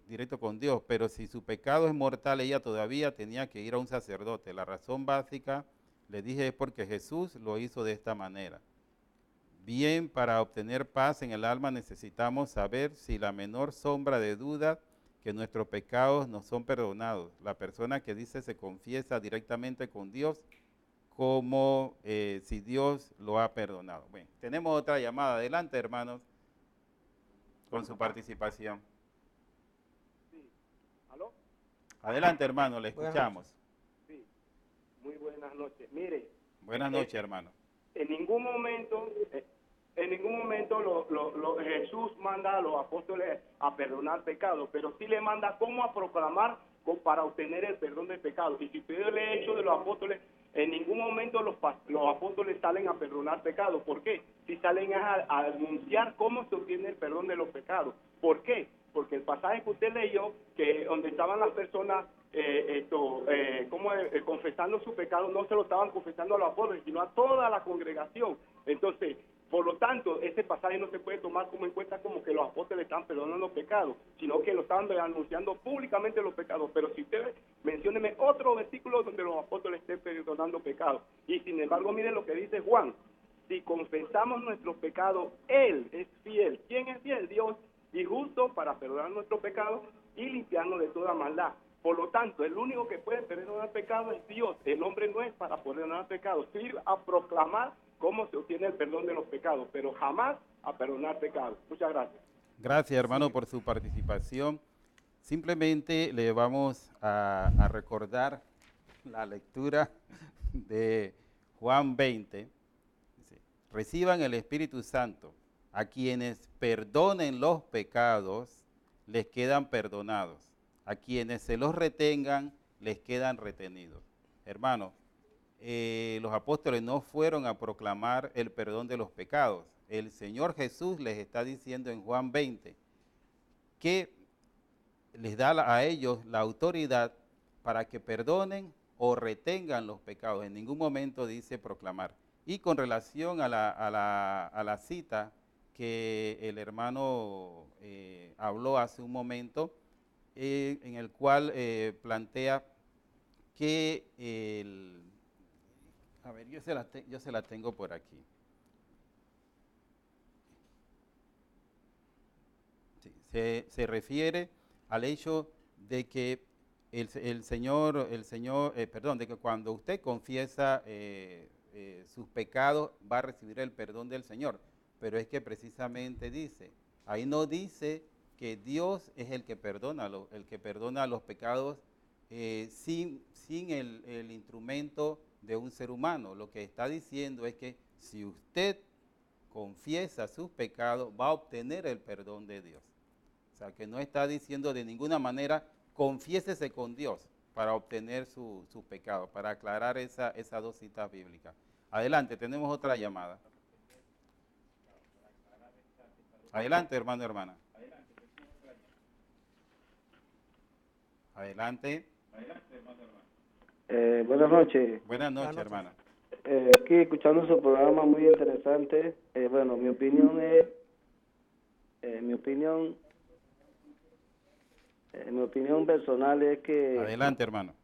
directo con Dios, pero si su pecado es mortal, ella todavía tenía que ir a un sacerdote. La razón básica, le dije, es porque Jesús lo hizo de esta manera. Bien, para obtener paz en el alma necesitamos saber si la menor sombra de duda que nuestros pecados nos son perdonados. La persona que dice se confiesa directamente con Dios como si Dios lo ha perdonado. Bueno, tenemos otra llamada. Adelante, hermanos, con su participación. Sí. ¿Aló? Adelante, hermano, le escuchamos. Sí. Muy buenas noches. Mire. Buenas noches, hermano. En ningún momento Jesús manda a los apóstoles a perdonar pecados, pero sí le manda cómo a proclamar para obtener el perdón de pecados. Y si usted lee Hechos de los Apóstoles, en ningún momento los apóstoles salen a perdonar pecados. ¿Por qué? Si salen a anunciar cómo se obtiene el perdón de los pecados. ¿Por qué? Porque el pasaje que usted leyó, que donde estaban las personas confesando su pecado, no se lo estaban confesando a los apóstoles, sino a toda la congregación. Entonces, por lo tanto, ese pasaje no se puede tomar como en cuenta como que los apóstoles están perdonando pecados, sino que lo estaban anunciando públicamente los pecados. Pero si usted mencióneme otro versículo donde los apóstoles estén perdonando pecados. Y sin embargo, miren lo que dice Juan: si confesamos nuestros pecados, Él es fiel. ¿Quién es fiel? Dios, y justo para perdonar nuestros pecados y limpiarnos de toda maldad. Por lo tanto, el único que puede perdonar pecados es Dios. El hombre no es para perdonar pecados, sí a proclamar cómo se obtiene el perdón de los pecados, pero jamás a perdonar pecados. Muchas gracias. Gracias, hermano, por su participación. simplemente le vamos a recordar la lectura de Juan 20. Dice, reciban el Espíritu Santo. A quienes perdonen los pecados, les quedan perdonados. A quienes se los retengan, les quedan retenidos. Hermanos, los apóstoles no fueron a proclamar el perdón de los pecados. El Señor Jesús les está diciendo en Juan 20 que les da a ellos la autoridad para que perdonen o retengan los pecados. En ningún momento dice proclamar. Y con relación a la cita que el hermano habló hace un momento, en el cual plantea que a ver, yo se la tengo por aquí. Sí, se refiere al hecho de que de que cuando usted confiesa sus pecados va a recibir el perdón del Señor. Pero es que precisamente dice, ahí no dice que Dios es el que perdona los pecados sin el instrumento de un ser humano. Lo que está diciendo es que si usted confiesa sus pecados, va a obtener el perdón de Dios. O sea, que no está diciendo de ninguna manera, confiésese con Dios para obtener sus pecados, para aclarar esas dos citas bíblicas. Adelante, tenemos otra llamada. Adelante, hermano, hermana. Adelante. Buenas noches. Buenas noches, hermana. Aquí escuchando su programa muy interesante. Bueno, mi opinión personal es que... Adelante, hermano.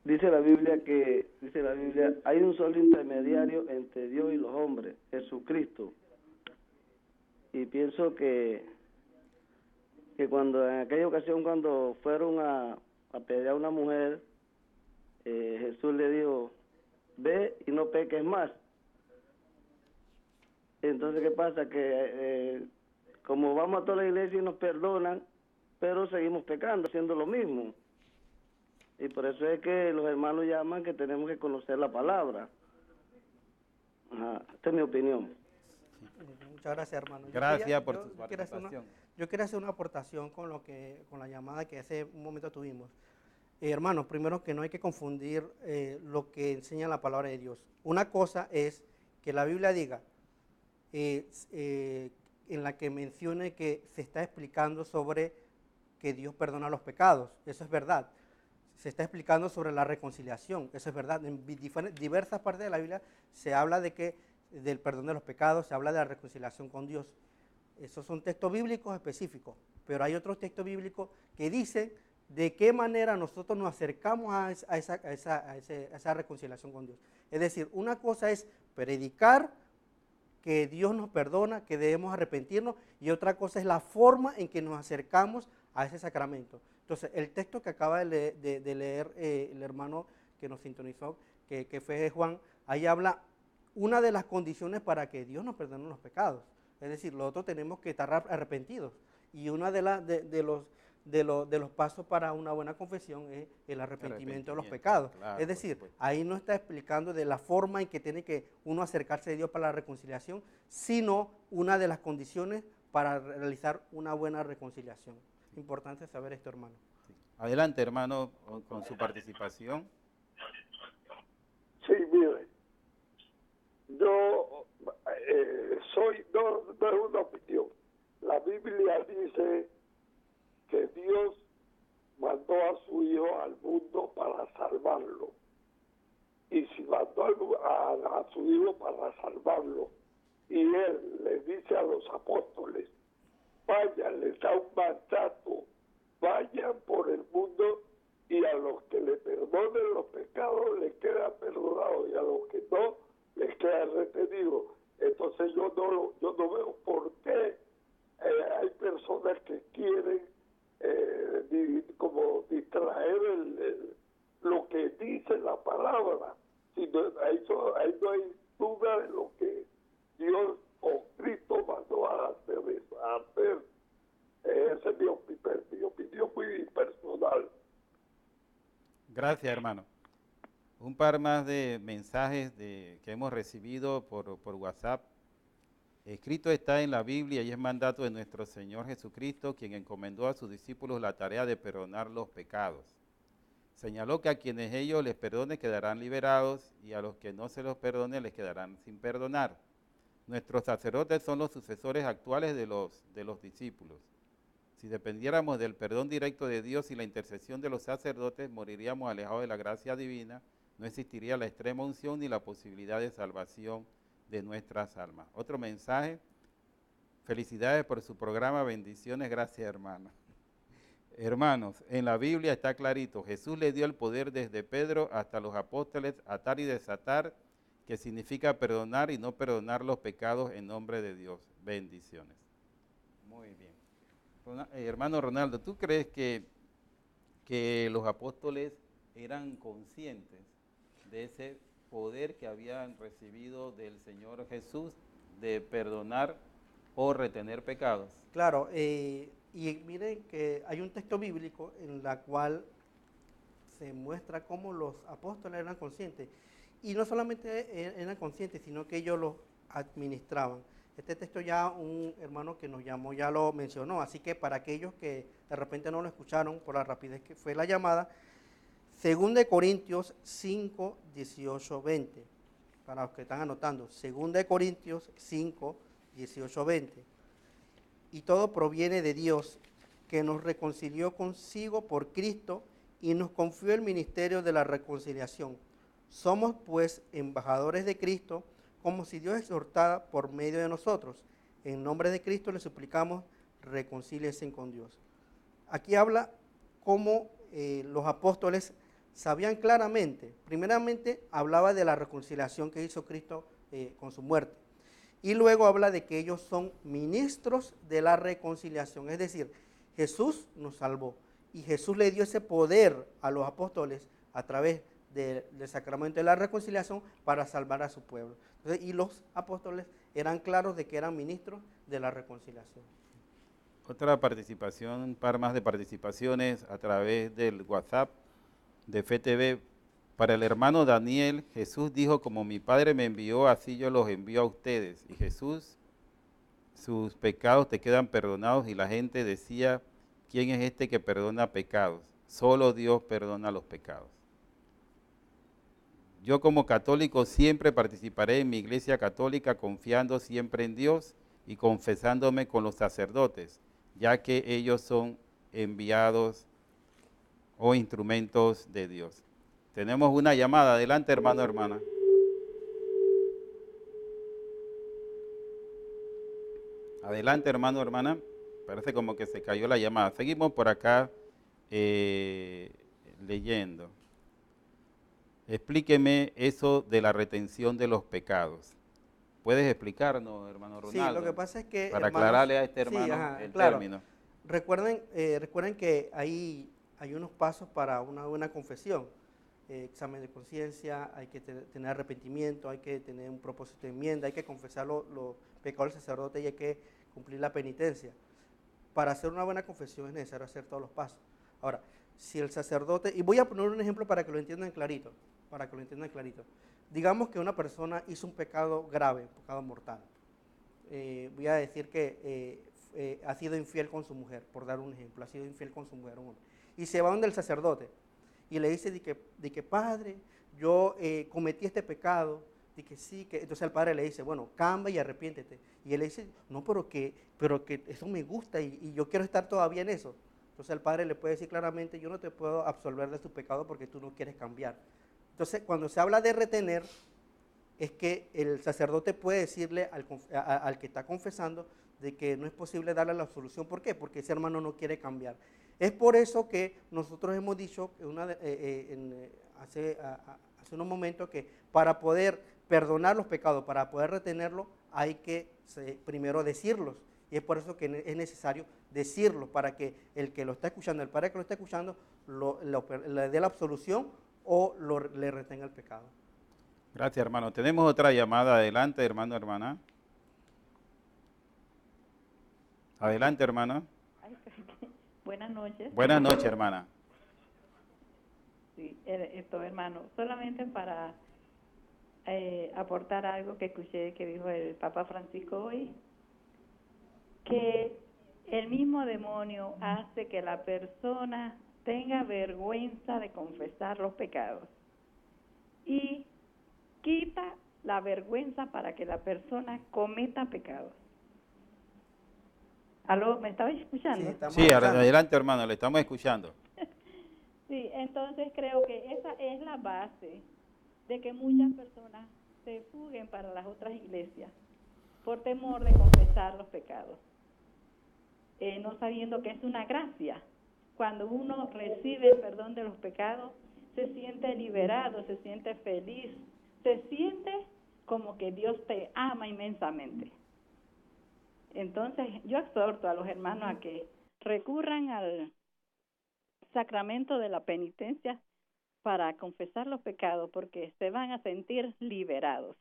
Dice la Biblia, hay un solo intermediario entre Dios y los hombres, Jesucristo. Y pienso que cuando en aquella ocasión cuando fueron a pedir a una mujer, Jesús le dijo, ve y no peques más. Entonces, ¿qué pasa? Que como vamos a toda la iglesia y nos perdonan, pero seguimos pecando, haciendo lo mismo. Y por eso es que los hermanos llaman que tenemos que conocer la palabra. Esta es mi opinión. Muchas gracias, hermano. Gracias por su participación. Yo quería hacer una aportación con la llamada que hace un momento tuvimos. Hermanos, primero que no hay que confundir lo que enseña la palabra de Dios. Una cosa es que la Biblia diga, en la que mencione que se está explicando sobre que Dios perdona los pecados. Eso es verdad. Se está explicando sobre la reconciliación. Eso es verdad. En diversas partes de la Biblia se habla del perdón de los pecados, se habla de la reconciliación con Dios. Esos son textos bíblicos específicos, pero hay otros textos bíblicos que dicen de qué manera nosotros nos acercamos a esa reconciliación con Dios. Es decir, una cosa es predicar que Dios nos perdona, que debemos arrepentirnos, y otra cosa es la forma en que nos acercamos a ese sacramento. Entonces, el texto que acaba de leer el hermano que nos sintonizó, que fue Juan, ahí habla una de las condiciones para que Dios nos perdone los pecados. Es decir, nosotros tenemos que estar arrepentidos. Y uno de los pasos para una buena confesión es el arrepentimiento de los pecados. Claro, es decir, ahí no está explicando de la forma en que tiene que uno acercarse a Dios para la reconciliación, sino una de las condiciones para realizar una buena reconciliación. Importante saber esto, hermano. Adelante, hermano, con su participación. Sí, mire, yo no es una opinión. La Biblia dice que Dios mandó a su Hijo al mundo para salvarlo. Y si mandó a su Hijo para salvarlo, y Él le dice a los apóstoles, vayan, les da un mandato, vayan por el mundo y a los que le perdonen los pecados les quedan perdonados y a los que no les quedan retenidos. Entonces yo no veo por qué hay personas que quieren como distraer lo que dice la palabra. Ahí no hay duda de lo que Dios o Cristo mandó a hacer. esa es mi opinión muy personal. Gracias, hermano. Un par más de mensajes que hemos recibido por WhatsApp. Escrito está en la Biblia y es mandato de nuestro Señor Jesucristo, quien encomendó a sus discípulos la tarea de perdonar los pecados. Señaló que a quienes ellos les perdone quedarán liberados y a los que no se los perdone les quedarán sin perdonar. Nuestros sacerdotes son los sucesores actuales de los discípulos. Si dependiéramos del perdón directo de Dios y la intercesión de los sacerdotes, moriríamos alejados de la gracia divina, no existiría la extrema unción ni la posibilidad de salvación de nuestras almas. Otro mensaje: felicidades por su programa, bendiciones, gracias hermano. Hermanos, en la Biblia está clarito, Jesús le dio el poder desde Pedro hasta los apóstoles, atar y desatar, que significa perdonar y no perdonar los pecados en nombre de Dios. Bendiciones. Muy bien. Hermano Ronaldo, ¿tú crees que los apóstoles eran conscientes de ese poder que habían recibido del Señor Jesús de perdonar o retener pecados? Claro, y miren que hay un texto bíblico en la cual se muestra cómo los apóstoles eran conscientes. Y no solamente eran conscientes, sino que ellos los administraban. Este texto ya un hermano que nos llamó ya lo mencionó, así que para aquellos que de repente no lo escucharon por la rapidez que fue la llamada, 2 Corintios 5, 18, 20. Para los que están anotando, 2 Corintios 5, 18, 20. Y todo proviene de Dios, que nos reconcilió consigo por Cristo y nos confió el ministerio de la reconciliación. Somos pues embajadores de Cristo, como si Dios exhortara por medio de nosotros. En nombre de Cristo les suplicamos, reconcíliense con Dios. Aquí habla cómo los apóstoles sabían claramente, primeramente hablaba de la reconciliación que hizo Cristo con su muerte. Y luego habla de que ellos son ministros de la reconciliación, es decir, Jesús nos salvó y Jesús le dio ese poder a los apóstoles a través del sacramento de la reconciliación para salvar a su pueblo. Entonces, y los apóstoles eran claros de que eran ministros de la reconciliación. Otra participación, un par más de participaciones a través del WhatsApp de FTV. Para el hermano Daniel, Jesús dijo, como mi Padre me envió, así yo los envío a ustedes. Y Jesús, sus pecados te quedan perdonados. Y la gente decía, ¿quién es este que perdona pecados? Solo Dios perdona los pecados. Yo como católico siempre participaré en mi iglesia católica confiando siempre en Dios y confesándome con los sacerdotes, ya que ellos son enviados o instrumentos de Dios. Tenemos una llamada. Adelante, hermano, hermana. Adelante, hermano, hermana. Parece como que se cayó la llamada. Seguimos por acá leyendo. Explíqueme eso de la retención de los pecados. ¿Puedes explicarnos, hermano Ronaldo? Sí, lo que pasa es que, para hermanos, aclararle a este hermano el término. Recuerden que hay unos pasos para una buena confesión. Examen de conciencia, hay que tener arrepentimiento, hay que tener un propósito de enmienda, hay que confesar los pecados del sacerdote y hay que cumplir la penitencia. Para hacer una buena confesión es necesario hacer todos los pasos. Ahora, si el sacerdote, y voy a poner un ejemplo para que lo entiendan clarito, Digamos que una persona hizo un pecado grave, un pecado mortal. Voy a decir que ha sido infiel con su mujer, por dar un ejemplo, ha sido infiel con su mujer, un hombre. Y se va donde el sacerdote y le dice de que padre, yo cometí este pecado, de que sí, que entonces el padre le dice, bueno, cambia y arrepiéntete. Y él le dice, no, pero que eso me gusta y yo quiero estar todavía en eso. Entonces el padre le puede decir claramente, yo no te puedo absolver de tu pecado porque tú no quieres cambiar. Entonces, cuando se habla de retener, es que el sacerdote puede decirle al que está confesando de que no es posible darle la absolución. ¿Por qué? Porque ese hermano no quiere cambiar. Es por eso que nosotros hemos dicho hace unos momentos que para poder perdonar los pecados, para poder retenerlos, hay que primero decirlos. Y es por eso que es necesario decirlos, para que el que lo está escuchando, el padre que lo está escuchando, le dé la absolución o le retenga el pecado. Gracias, hermano. Tenemos otra llamada. Adelante, hermano, hermana. Adelante, hermana. Buenas noches. Buenas noches, hermana. Sí, hermano, solamente para aportar algo que escuché que dijo el Papa Francisco hoy, que el mismo demonio hace que la persona tenga vergüenza de confesar los pecados y quita la vergüenza para que la persona cometa pecados. ¿Aló? ¿Me estabas escuchando? Sí, adelante, hermano, le estamos escuchando. Sí, entonces creo que esa es la base de que muchas personas se fuguen para las otras iglesias por temor de confesar los pecados, no sabiendo que es una gracia. Cuando uno recibe el perdón de los pecados, se siente liberado, se siente feliz, se siente como que Dios te ama inmensamente. Entonces, yo exhorto a los hermanos a que recurran al sacramento de la penitencia para confesar los pecados, porque se van a sentir liberados.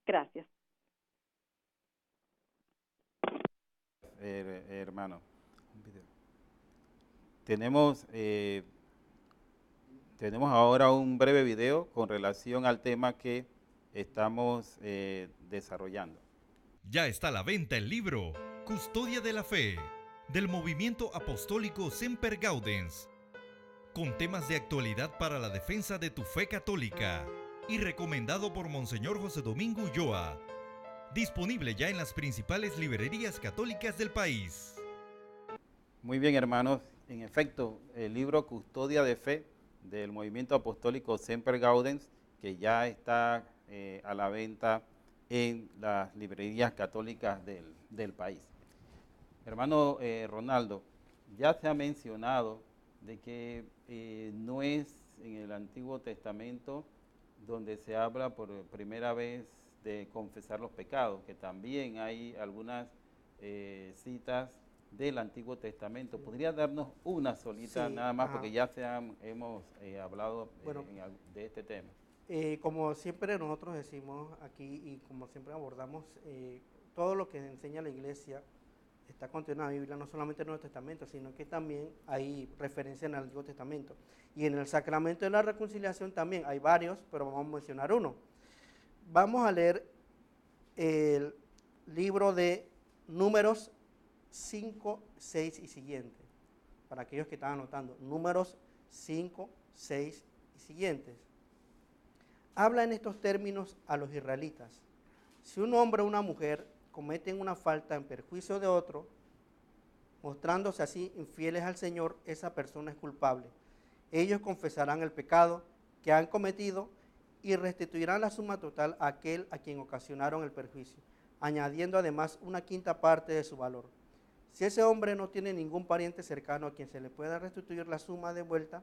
Gracias. Hermano, tenemos ahora un breve video con relación al tema que estamos desarrollando. Ya está a la venta el libro Custodia de la Fe, del Movimiento Apostólico Semper Gaudens, con temas de actualidad para la defensa de tu fe católica y recomendado por Monseñor José Domingo Ulloa. Disponible ya en las principales librerías católicas del país. Muy bien, hermanos. En efecto, el libro Custodia de Fe del Movimiento Apostólico Semper Gaudens, que ya está a la venta en las librerías católicas del país. Hermano Ronaldo, ya se ha mencionado de que no es en el Antiguo Testamento donde se habla por primera vez de confesar los pecados, que también hay algunas citas del Antiguo Testamento. ¿Podría darnos una solita nada más? Porque ya hemos hablado de este tema. Como siempre nosotros decimos aquí y como siempre abordamos, todo lo que enseña la Iglesia está contenido en la Biblia, no solamente en el Nuevo Testamento, sino que también hay referencia en el Antiguo Testamento. Y en el Sacramento de la Reconciliación también hay varios, pero vamos a mencionar uno. Vamos a leer el libro de Números 5, 6 y siguientes, para aquellos que están anotando. Números 5, 6 y siguientes. Habla en estos términos a los israelitas. Si un hombre o una mujer cometen una falta en perjuicio de otro, mostrándose así infieles al Señor, esa persona es culpable. Ellos confesarán el pecado que han cometido y restituirán la suma total a aquel a quien ocasionaron el perjuicio, añadiendo además una quinta parte de su valor. Si ese hombre no tiene ningún pariente cercano a quien se le pueda restituir la suma de vuelta,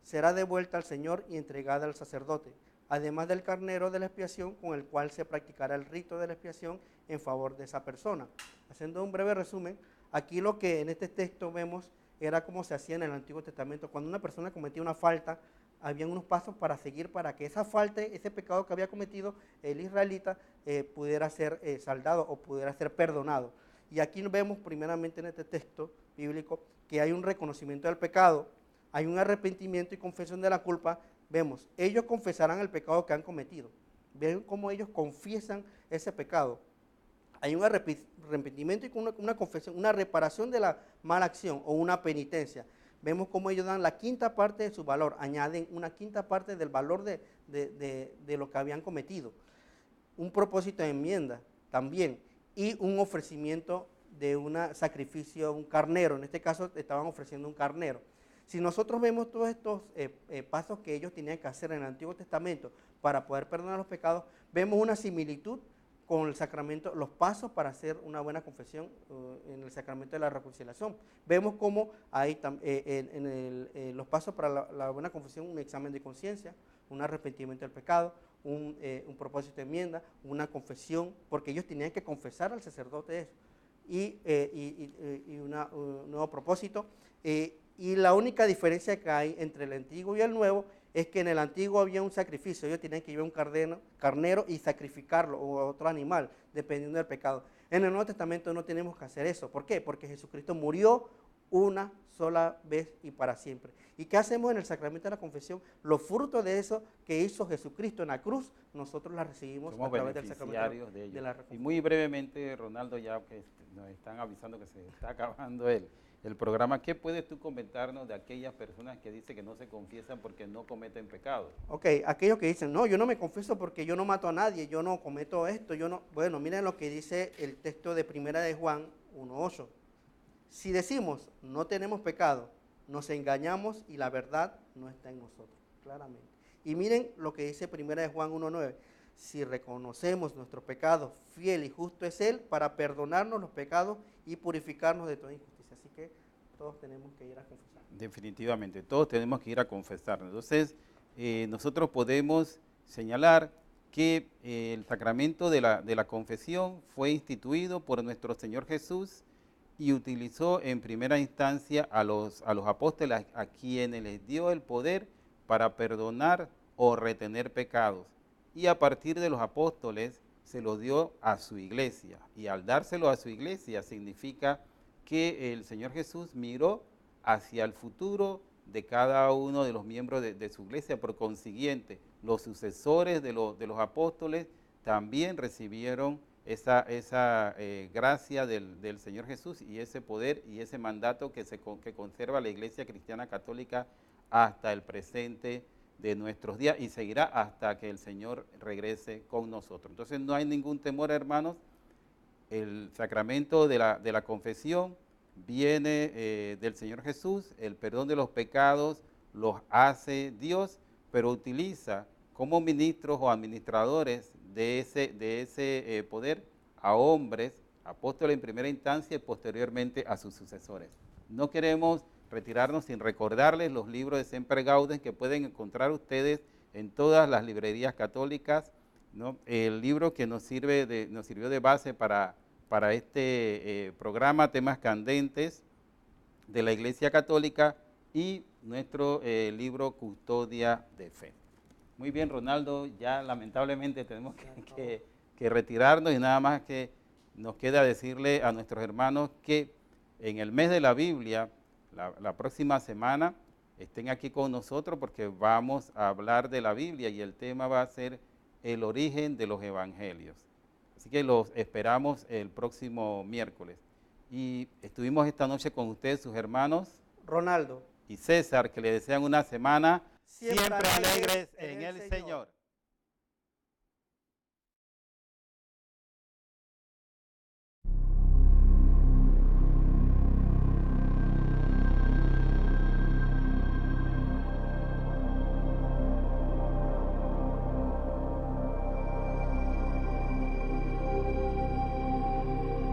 será devuelta al Señor y entregada al sacerdote, además del carnero de la expiación con el cual se practicará el rito de la expiación en favor de esa persona. Haciendo un breve resumen, aquí lo que en este texto vemos era cómo se hacía en el Antiguo Testamento. Cuando una persona cometía una falta, había unos pasos para seguir para que esa falta, ese pecado que había cometido el israelita pudiera ser saldado o pudiera ser perdonado. Y aquí vemos primeramente en este texto bíblico que hay un reconocimiento del pecado, hay un arrepentimiento y confesión de la culpa. Vemos, ellos confesarán el pecado que han cometido. Ven cómo ellos confiesan ese pecado. Hay un arrepentimiento y una confesión, una reparación de la mala acción o una penitencia. Vemos cómo ellos dan la quinta parte de su valor, añaden una quinta parte del valor de lo que habían cometido. Un propósito de enmienda también y un ofrecimiento de un sacrificio, un carnero. En este caso estaban ofreciendo un carnero. Si nosotros vemos todos estos pasos que ellos tenían que hacer en el Antiguo Testamento para poder perdonar los pecados, vemos una similitud con el sacramento, los pasos para hacer una buena confesión en el sacramento de la reconciliación. Vemos cómo hay los pasos para la buena confesión, un examen de conciencia, un arrepentimiento del pecado, un propósito de enmienda, una confesión, porque ellos tenían que confesar al sacerdote eso, y un nuevo propósito. Y la única diferencia que hay entre el antiguo y el nuevo es que en el antiguo había un sacrificio, ellos tenían que llevar un carnero y sacrificarlo, o otro animal, dependiendo del pecado. En el Nuevo Testamento no tenemos que hacer eso. ¿Por qué? Porque Jesucristo murió una sola vez y para siempre. ¿Y qué hacemos en el sacramento de la confesión? Los frutos de eso que hizo Jesucristo en la cruz, nosotros la recibimos Somos a través del sacramento de ellos. de la Y confesión. muy brevemente, Ronaldo, ya que nos están avisando que se está acabando el programa, ¿qué puedes tú comentarnos de aquellas personas que dicen que no se confiesan porque no cometen pecado? Ok, aquellos que dicen, no, yo no me confieso porque yo no mato a nadie, yo no cometo esto, yo no... Bueno, miren lo que dice el texto de Primera de Juan 1:8. Si decimos, no tenemos pecado, nos engañamos y la verdad no está en nosotros, claramente. Y miren lo que dice Primera de Juan 1:9. Si reconocemos nuestros pecados, fiel y justo es Él para perdonarnos los pecados y purificarnos de toda injusticia. Así que todos tenemos que ir a confesar. Definitivamente, todos tenemos que ir a confesarnos. Entonces, nosotros podemos señalar que el sacramento de la confesión fue instituido por nuestro Señor Jesús y utilizó en primera instancia a los apóstoles, a quienes les dio el poder para perdonar o retener pecados. Y a partir de los apóstoles se lo dio a su iglesia. Y al dárselo a su iglesia significa que el Señor Jesús miró hacia el futuro de cada uno de los miembros de su iglesia. Por consiguiente, los sucesores de los apóstoles también recibieron esa gracia del Señor Jesús y ese poder y ese mandato que conserva la Iglesia Cristiana Católica hasta el presente de nuestros días y seguirá hasta que el Señor regrese con nosotros. Entonces no hay ningún temor, hermanos. El sacramento de la confesión viene del Señor Jesús, el perdón de los pecados los hace Dios, pero utiliza como ministros o administradores de ese poder a hombres, apóstoles en primera instancia y posteriormente a sus sucesores. No queremos retirarnos sin recordarles los libros de Semper Gaudens que pueden encontrar ustedes en todas las librerías católicas, ¿no? El libro que nos sirvió de base para este programa, Temas Candentes de la Iglesia Católica, y nuestro libro Custodia de Fe. Muy bien, Ronaldo, ya lamentablemente tenemos que retirarnos y nada más que nos queda decirle a nuestros hermanos que en el mes de la Biblia, la próxima semana, estén aquí con nosotros porque vamos a hablar de la Biblia y el tema va a ser el origen de los evangelios. Así que los esperamos el próximo miércoles. Y estuvimos esta noche con ustedes, sus hermanos Ronaldo y César, que le desean una semana siempre alegres en el Señor.